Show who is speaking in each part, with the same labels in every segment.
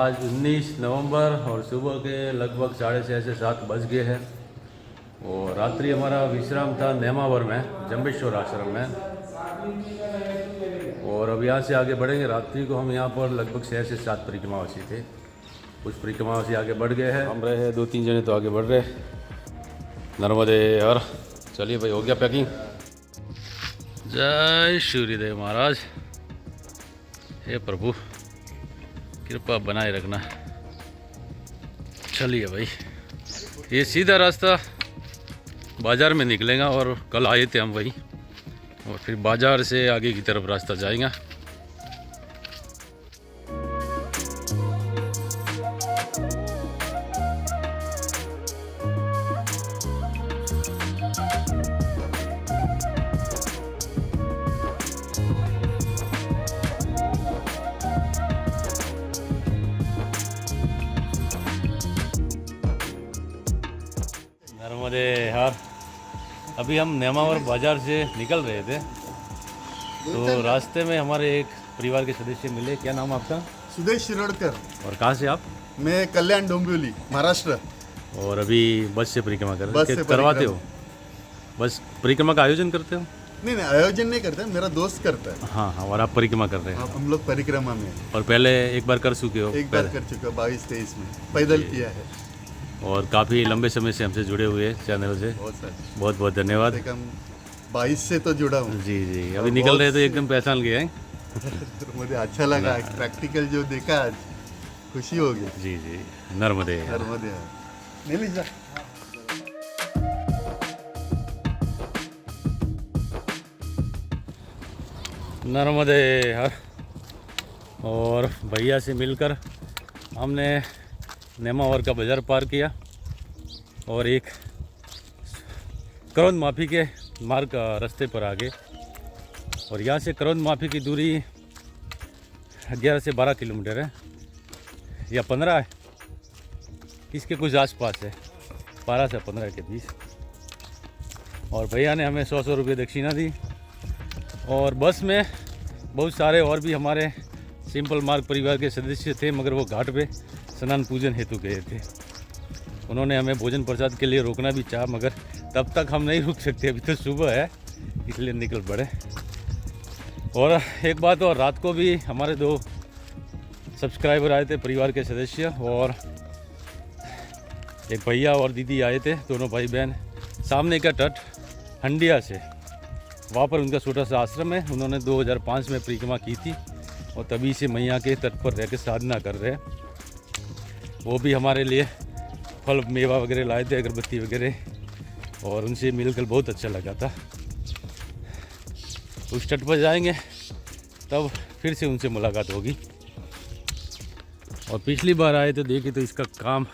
Speaker 1: आज 19 नवंबर और सुबह के लगभग 6:30 से 7 बज गए हैं। और रात्रि हमारा विश्राम था नेमावर में, जम्बेश्वर आश्रम में। और अब यहाँ से आगे बढ़ेंगे। रात्रि को हम यहाँ पर लगभग 6 से 7 परिक्रमावासी थे। कुछ परिक्रमावासी आगे बढ़ गए हैं, हम रहे 2-3 जने तो आगे बढ़ रहे। नर्मदे हर। चलिए भाई, हो गया पैकिंग। जय सूर्यदेव महाराज। हे प्रभु, कृपा बनाए रखना। चलिए भाई, ये सीधा रास्ता बाज़ार में निकलेगा और कल आए थे हम वही, और फिर बाज़ार से आगे की तरफ रास्ता जाएगा। नर्मदे यार, अभी हम नेमावर बाज़ार से निकल रहे थे तो रास्ते में हमारे एक परिवार के सदस्य मिले। क्या नाम आपका?
Speaker 2: सुदेश शिरोडकर।
Speaker 1: और कहाँ से आप?
Speaker 2: मैं कल्याण डोंबिवली, महाराष्ट्र।
Speaker 1: और अभी बस से परिक्रमा कर
Speaker 2: बस
Speaker 1: रहे
Speaker 2: से
Speaker 1: हो? करवाते हो?
Speaker 2: परिक्रमा।
Speaker 1: बस परिक्रमा का आयोजन करते हो?
Speaker 2: नहीं, आयोजन नहीं करता, मेरा दोस्त करता है।
Speaker 1: हाँ हाँ, और आप परिक्रमा कर रहे हैं?
Speaker 2: हम लोग परिक्रमा में हैं।
Speaker 1: और पहले एक बार कर चुके हो?
Speaker 2: एक बार कर चुका, 22-23 में पैदल किया है।
Speaker 1: और काफ़ी लंबे समय से हमसे जुड़े हुए चैनल से बहुत बहुत धन्यवाद।
Speaker 2: कम 22 से तो जुड़ा हूँ।
Speaker 1: जी जी, अभी निकल रहे तो एकदम पहचान गए हैं।
Speaker 2: मुझे अच्छा लगा, प्रैक्टिकल जो देखा आज, खुशी हो गई।
Speaker 1: जी जी, नर्मदे।
Speaker 2: नर्मदे नीली जा।
Speaker 1: नर्मदे हर। और भैया से मिलकर हमने नेमावर का बाज़ार पार किया और एक करौंद माफी के मार्ग रास्ते पर आ गए। और यहाँ से करौंद माफी की दूरी 11 से 12 किलोमीटर है या 15 है, इसके कुछ आसपास है, 12 से 15 के बीच। और भैया ने हमें 100 रुपये दक्षिणा दी। और बस में बहुत सारे और भी हमारे सिंपल मार्ग परिवार के सदस्य थे, मगर वो घाट पे स्नान पूजन हेतु गए थे। उन्होंने हमें भोजन प्रसाद के लिए रोकना भी चाहा, मगर तब तक हम नहीं रुक सकते, अभी तो सुबह है, इसलिए निकल पड़े। और एक बात और, रात को भी हमारे 2 सब्सक्राइबर आए थे, परिवार के सदस्य, और एक भैया और दीदी आए थे, दोनों भाई बहन। सामने का तट हंडिया से, वहाँ पर उनका छोटा सा आश्रम है। उन्होंने 2005 में परिक्रमा की थी और तभी से मैया के तट पर रहकर साधना कर रहे हैं। वो भी हमारे लिए फल मेवा वगैरह लाए थे, अगरबत्ती वगैरह, और उनसे मिलकर बहुत अच्छा लगा था। उस तट पर जाएंगे तब फिर से उनसे मुलाकात होगी। और पिछली बार आए तो देखे तो इसका काम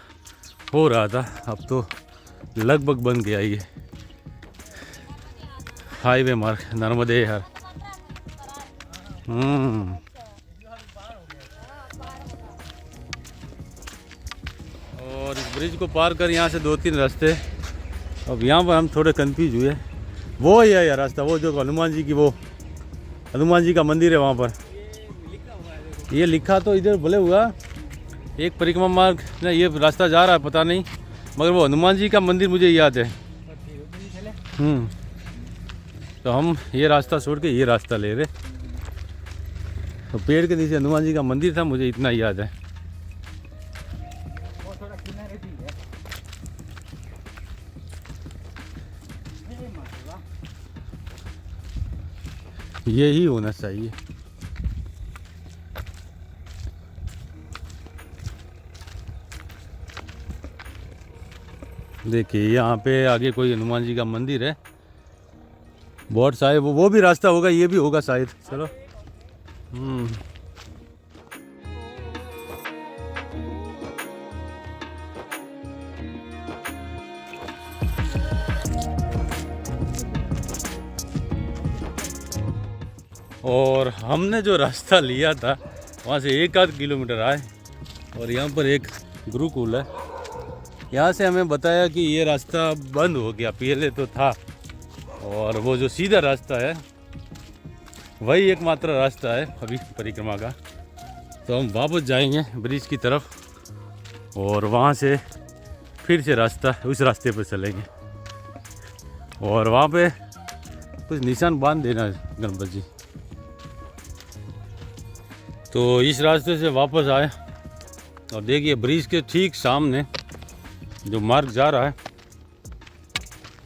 Speaker 1: हो रहा था, अब तो लगभग बन गया ये हाईवे मार्ग नर्मदे हर। और इस ब्रिज को पार कर यहाँ से 2-3 रास्ते। अब यहाँ पर हम थोड़े कंफ्यूज हुए। वो ही है यार रास्ता, वो जो हनुमान जी की, वो हनुमान जी का मंदिर है वहाँ पर। ये लिखा तो इधर भले हुआ एक परिक्रमा मार्ग ना, ये रास्ता जा रहा है पता नहीं, मगर वो हनुमान जी का मंदिर मुझे याद है। तो हम ये रास्ता छोड़ के ये रास्ता ले रहे। तो पेड़ के नीचे हनुमान जी का मंदिर था, मुझे इतना याद है। यही होना चाहिए। देखिए यहाँ पे आगे कोई हनुमान जी का मंदिर है, बहुत शायद वो भी रास्ता होगा, ये भी होगा शायद। चलो। और हमने जो रास्ता लिया था वहाँ से 1-8 किलोमीटर आए और यहाँ पर एक गुरुकुल है। यहाँ से हमें बताया कि ये रास्ता बंद हो गया, पहले तो था, और वो जो सीधा रास्ता है वही एकमात्र रास्ता है अभी परिक्रमा का। तो हम वापस जाएंगे ब्रिज की तरफ और वहाँ से फिर से रास्ता उस रास्ते पर चलेंगे और वहाँ पे कुछ निशान बांध देना गणपत जी। तो इस रास्ते से वापस आए और देखिए ब्रिज के ठीक सामने जो मार्ग जा रहा है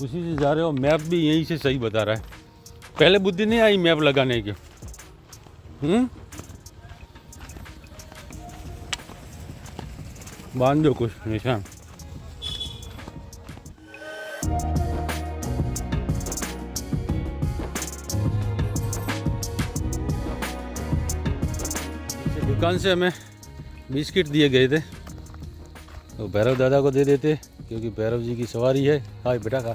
Speaker 1: उसी से जा रहे हो। मैप भी यहीं से सही बता रहा है। पहले बुद्धि नहीं आई मैप लगाने की। बांध दो कुछ निशान। दुकान से हमें बिस्किट दिए गए थे तो भैरव दादा को दे देते क्योंकि भैरव जी की सवारी है। हाय बेटा खा।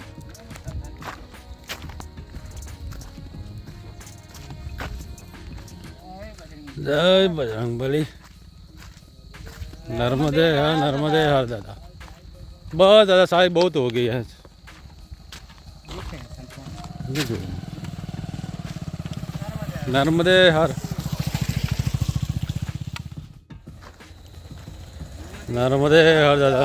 Speaker 1: जय बजरंगबली। नर्मदे हर दादा। बहुत दादा सारी बहुत हो गई है। नर्मदे हर नर्मदे हर दादा।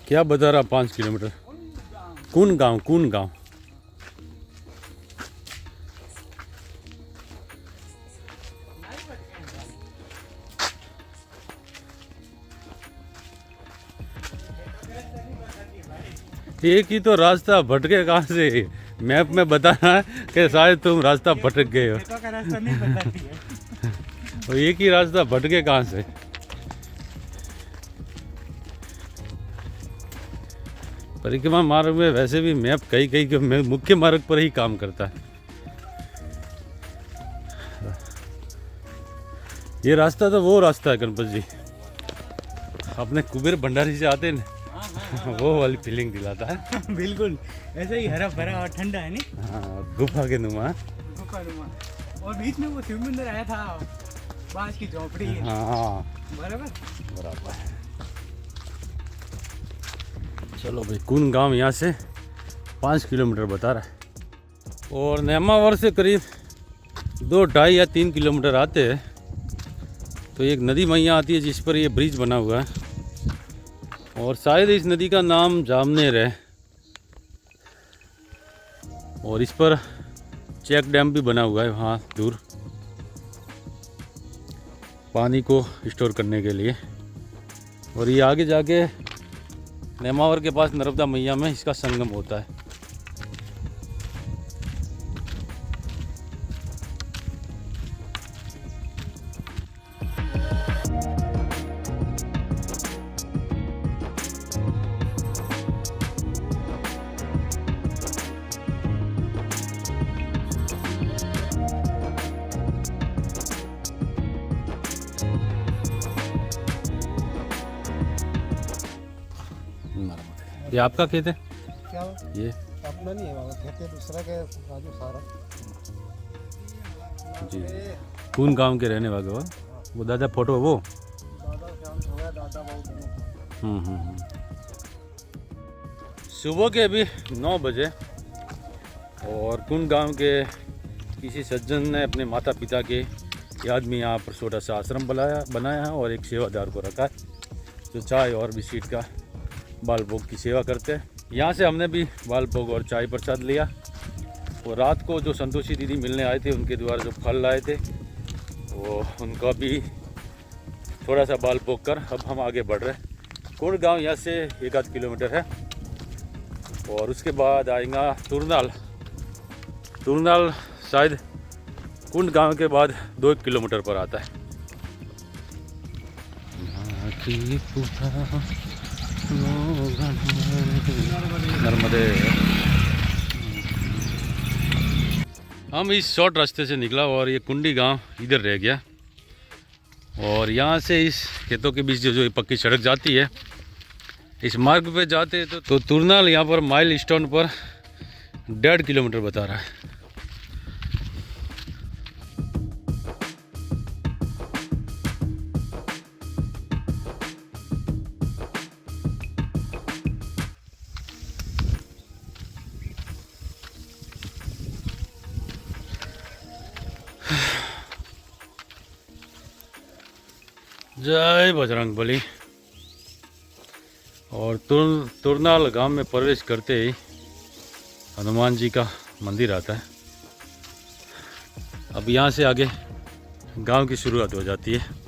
Speaker 1: क्या बता रहा 5 किलोमीटर? कौन गांव? एक ही तो रास्ता भटके कहाँ से? मैप में बताना है कि शायद तुम रास्ता भटक गए हो। तो एक ही रास्ता भटके कहाँ से? परिक्रमा मार्ग में वैसे भी मैप कई के मुख्य मार्ग पर ही काम करता है। ये रास्ता तो वो रास्ता है गणपत जी, अपने कुबेर भंडारी से आते हैं वो वाली फीलिंग दिलाता है।
Speaker 3: बिल्कुल ऐसा ही हरा भरा और ठंडा है नहीं?
Speaker 1: हाँ, गुफा के नुमा।
Speaker 3: और बीच में वो शिव मंदिर आया था, बांस की झोपड़ी है।
Speaker 1: हाँ
Speaker 3: बराबर।
Speaker 1: चलो भाई, कुन गांव यहाँ से 5 किलोमीटर बता रहा है और नेमावर से करीब 2, 2.5 या 3 किलोमीटर आते हैं तो एक नदी मैया आती है जिस पर ये ब्रिज बना हुआ है और शायद इस नदी का नाम जामनेर है और इस पर चेक डैम भी बना हुआ है वहाँ दूर पानी को स्टोर करने के लिए। और ये आगे जाके नेमावर के पास नर्मदा मैया में इसका संगम होता है। ये आपका खेत है?
Speaker 3: क्या
Speaker 1: ये
Speaker 3: अपना नहीं है बाबा, खेत है दूसरा के बाजू सारा।
Speaker 1: जी कौन गांव के रहने वाले हो? वो दादा फोटो वो
Speaker 3: दादा शाम हो गया, दादा बहुत
Speaker 1: सुबह के अभी 9 बजे और कुन गांव के किसी सज्जन ने अपने माता पिता के याद में यहाँ पर छोटा सा आश्रम बनाया है और एक सेवादार को रखा है जो चाय और बिस्किट का बाल भोग की सेवा करते हैं। यहाँ से हमने भी बाल भोग और चाय प्रसाद लिया और रात को जो संतोषी दीदी मिलने आए थे उनके द्वारा जो फल लाए थे वो उनका भी थोड़ा सा बाल भोग कर अब हम आगे बढ़ रहे हैं। कुंड गांव यहाँ से 1-8 किलोमीटर है और उसके बाद आएगा तुरनाल शायद कुंड गांव के बाद 2 किलोमीटर पर आता है। नर्मदे। हम इस शॉर्ट रास्ते से निकला और ये कुंडी गांव इधर रह गया और यहाँ से इस खेतों के बीच जो पक्की सड़क जाती है इस मार्ग पे जाते तो तुरनाल यहाँ पर माइल स्टोन पर 1.5 किलोमीटर बता रहा है। जय बजरंग बली। और तुरनाल गांव में प्रवेश करते ही हनुमान जी का मंदिर आता है। अब यहाँ से आगे गांव की शुरुआत हो जाती है।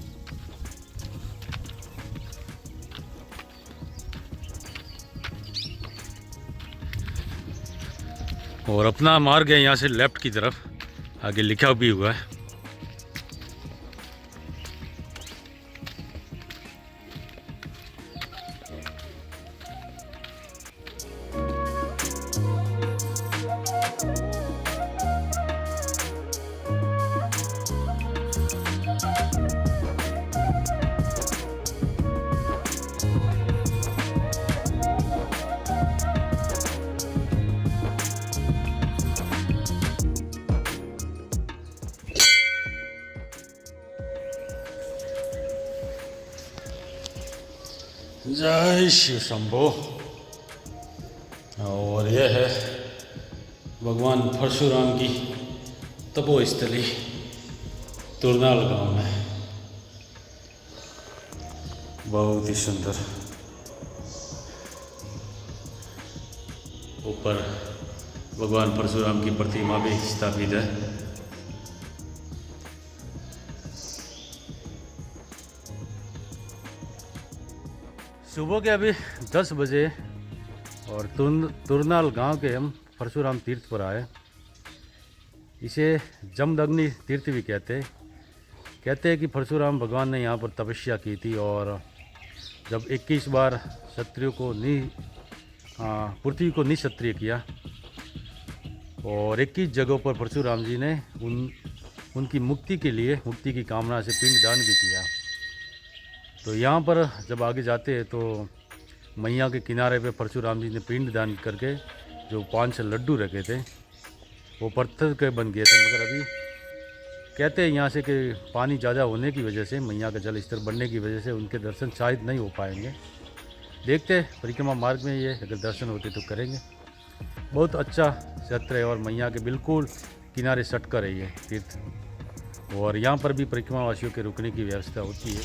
Speaker 1: और अपना मार्ग है यहाँ से लेफ्ट की तरफ, आगे लिखा भी हुआ है। जय शिव शंभो। और यह है भगवान परशुराम की तपोस्थली तुरनाल गांव में। बहुत ही सुंदर। ऊपर भगवान परशुराम की प्रतिमा भी स्थापित है। सुबह के अभी 10 बजे और तुरनाल गांव के हम परशुराम तीर्थ पर आए। इसे जमदग्नि तीर्थ भी कहते हैं कि परशुराम भगवान ने यहाँ पर तपस्या की थी, और जब 21 बार क्षत्रियों को पृथ्वी को निक्षत्रिय किया, और 21 जगहों पर परशुराम जी ने उनकी मुक्ति के लिए, मुक्ति की कामना से पिंडदान भी किया। तो यहाँ पर जब आगे जाते हैं तो मैया के किनारे पे परशुराम जी ने पिंडदान करके जो 5 लड्डू रखे थे वो पत्थर के बन गए थे। मगर अभी कहते हैं यहाँ से कि पानी ज़्यादा होने की वजह से, मैया का जल स्तर बढ़ने की वजह से उनके दर्शन शायद नहीं हो पाएंगे। देखते परिक्रमा मार्ग में ये अगर दर्शन होते तो करेंगे। बहुत अच्छा क्षेत्र है और मैया के बिल्कुल किनारे सट कर है ये तीर्थ। और यहाँ पर भी परिक्रमा वासियों के रुकने की व्यवस्था होती है।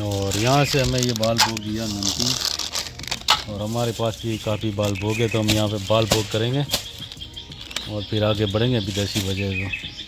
Speaker 1: और यहाँ से हमें ये बाल भोग दिया नमकीन, और हमारे पास भी काफ़ी बाल भोग है, तो हम यहाँ पे बाल भोग करेंगे और फिर आगे बढ़ेंगे। अभी 10 ही बजे तो